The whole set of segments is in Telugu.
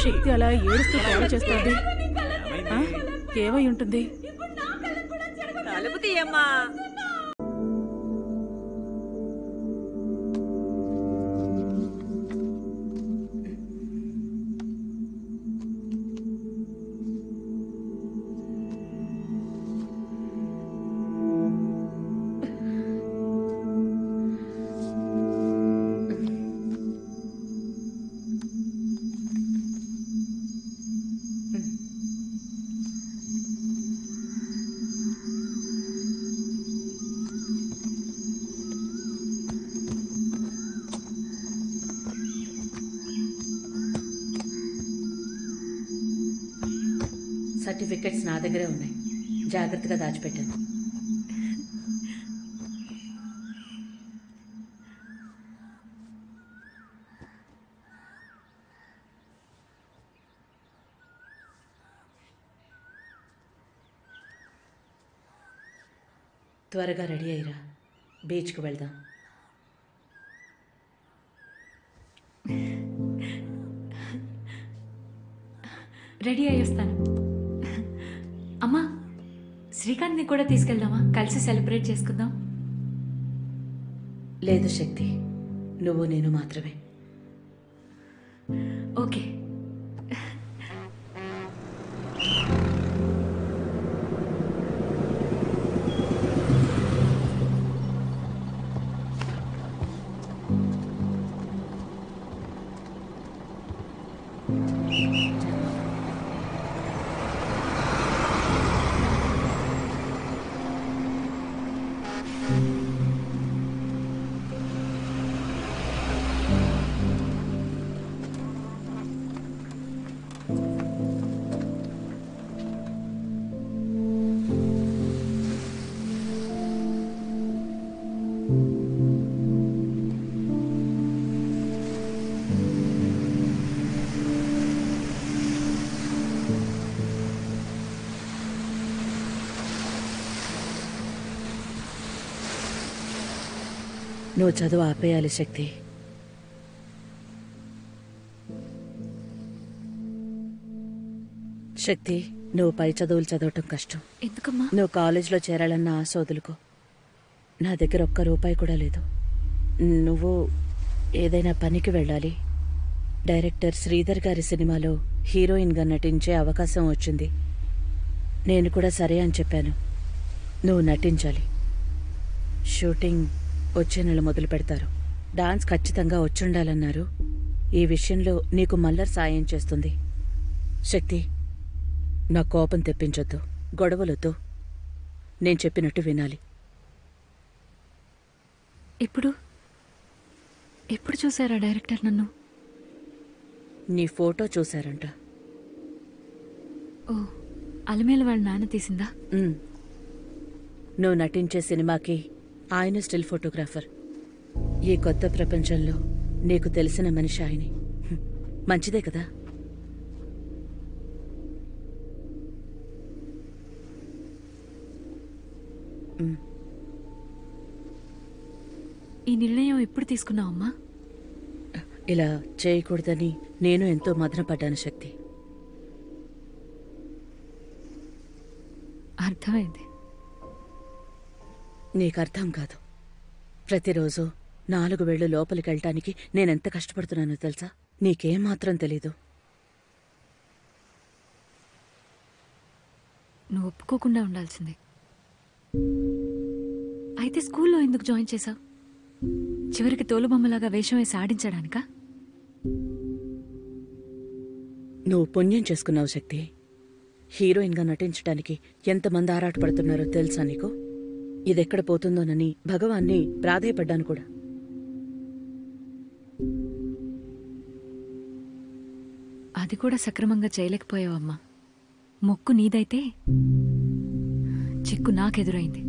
శక్తి అలా ఏడుస్తూ కాల్ చేస్తోంది. ఏమై ఉంటుంది? తలుపు తీయమ్మా. సర్టిఫికెట్స్ నా దగ్గరే ఉన్నాయి, జాగ్రత్తగా దాచిపెట్టాను. త్వరగా రెడీ అయ్యిరా, బీచ్కి వెళ్దాం. రెడీ అయ్యేస్తాను. అమ్మా, శ్రీకాంత్ని కూడా తీసుకెళ్దామా? కలిసి సెలబ్రేట్ చేసుకుందాం. లేదు శక్తి, నువ్వు నేను మాత్రమే. ఓకే. నువ్వు చదువు ఆపేయాలి శక్తి. శక్తి, నువ్వు పై చదువులు చదవటం కష్టం. ఎందుకమ్మా? నువ్వు కాలేజీలో చేరాలన్న ఆశ వదులుకో. నా దగ్గర ఒక్క రూపాయి కూడా లేదు. నువ్వు ఏదైనా పనికి వెళ్ళాలి. డైరెక్టర్ శ్రీధర్ గారి సినిమాలో హీరోయిన్గా నటించే అవకాశం వచ్చింది. నేను కూడా సరే అని చెప్పాను. నువ్వు నటించాలి. షూటింగ్ వచ్చే నెల మొదలు పెడతారు. డాన్స్ ఖచ్చితంగా వచ్చుండాలన్నారు. ఈ విషయంలో నీకు మల్లర్ సాయం చేస్తుంది. శక్తి, నా కోపం తెప్పించొద్దు, గొడవలొద్దు. నేను చెప్పినట్టు వినాలి. ఎప్పుడు చూసారా డైరెక్టర్ నన్ను? నీ ఫోటో చూశారంట. ఓ, అలమేల వాళ్ళ నాన్న తీసిందా? నువ్వు నటించే సినిమాకి ఆయన స్టిల్ ఫోటోగ్రాఫర్. ఈ కొత్త ప్రపంచంలో నీకు తెలిసిన మనిషి ఆయనే. మంచిదే కదా? ఈ నిర్ణయం ఎప్పుడు తీసుకున్నావమ్మా? ఇలా చేయకూడదని నేను ఎంతో మదనపడ్డాను శక్తి. అర్థమైంది. నీకు అర్థం కాదు. ప్రతిరోజు 4 వేళ్ళు లోపలికి వెళ్ళటానికి నేనెంత కష్టపడుతున్నానో తెలుసా? నీకేం మాత్రం తెలీదు. నువ్వు ఒప్పుకోకుండా ఉండాల్సిందే. అయితే స్కూల్లో ఎందుకు జాయిన్ చేశావు? చివరికి తోలుబొమ్మలాగా వేషం వేసి ఆడించడానికా? నువ్వు పుణ్యం చేసుకున్నావు శక్తి. హీరోయిన్గా నటించడానికి ఎంతమంది ఆరాటపడుతున్నారో తెలుసా నీకు? ఇదెక్కడ పోతుందోనని భగవాన్ని ప్రాధేయపడ్డాను కూడా. అది కూడా సక్రమంగా చేయలేకపోయావమ్మా. మొక్కు నీదైతే చిక్కు నాకెదురైంది.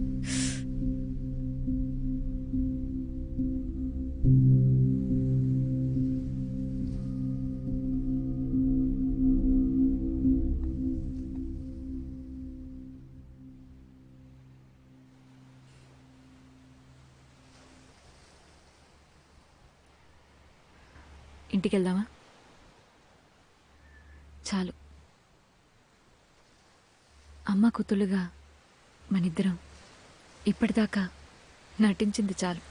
ఇంటికి వెళ్దామా? అమ్మ కూతుళ్ళుగా మనిద్దరం ఇప్పటిదాకా నటించింది చాలు.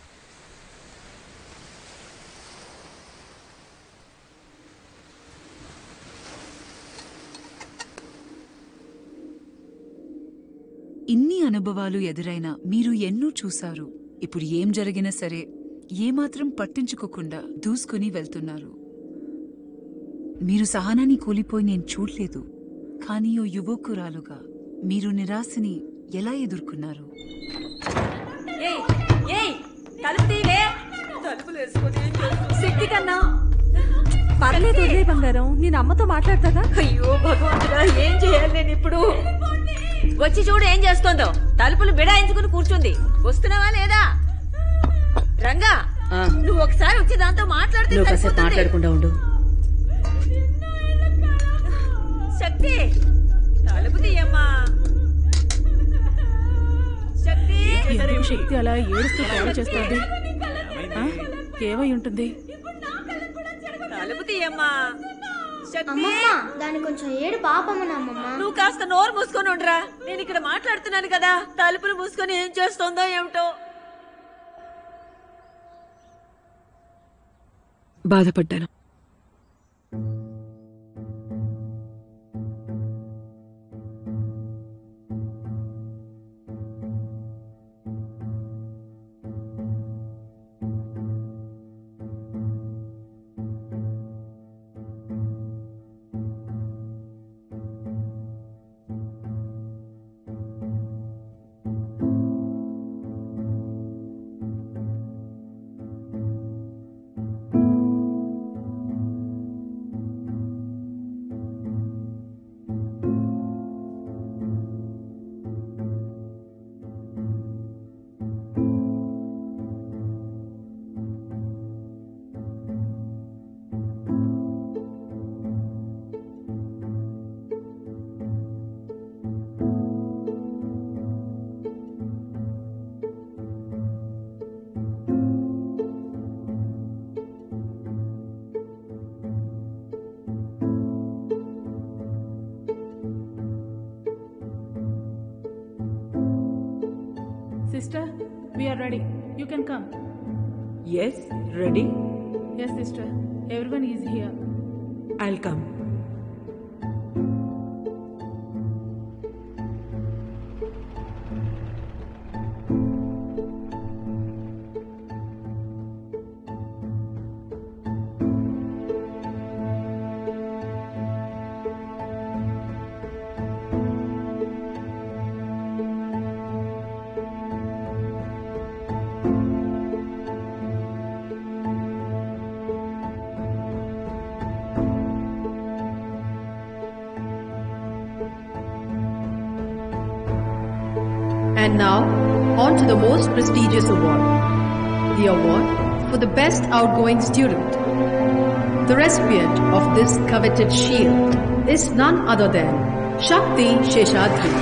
ఇన్ని అనుభవాలు ఎదురైనా మీరు ఎన్నో చూశారు. ఇప్పుడు ఏం జరిగినా సరే ఏమాత్రం పట్టించుకోకుండా దూసుకుని వెళ్తున్నారు. మీరు సహనాన్ని కోల్పోయి నేను చూడలేదు, కానీ ఓ యువకురాలుగా మీరు నిరాశని ఎలా ఎదుర్కొన్నారు? శక్తి కన్నా పర్లేదు వదిలే బంగారం, నేను అమ్మతో మాట్లాడతాగా. అయ్యో భగవంతుడా, ఏం చేయాలి నేను ఇప్పుడు? వచ్చి చూడు ఏం చేస్తోందో. తలుపులు బిడాయించుకుని కూర్చుంది. వస్తున్నావా లేదా? రంగా, నువ్వు ఒకసారి వచ్చి దాంతో మాట్లాడితే నువ్వు కాసేపు మాట్లాడకుండా ఉండు. శక్తి, తలుపు తీయమ్మా. శక్తి, ఎందుకు శక్తి అలా ఏడుస్తూ గోల చేస్తోంది? ఏమై ఉంటుంది? తలుపు తీయమ్మా. శక్తి, అమ్మమ్మ, దాని కొంచెం ఏడు పాపమ్మనమ్మమ్మ. నువ్వు కాస్త నోరు మూసుకొని ఉండరా. నేను ఇక్కడ మాట్లాడుతున్నాను కదా. తలుపులు మూసుకొని ఏం చేస్తోందో ఏమిటో. బాధపడ్డాను. Sister, we are ready. You can come. Yes, ready? Yes, sister. Everyone is here. I'll come. And now, on to the most prestigious award. The award for the best outgoing student. The recipient of this coveted shield is none other than Shakti Sheshadri.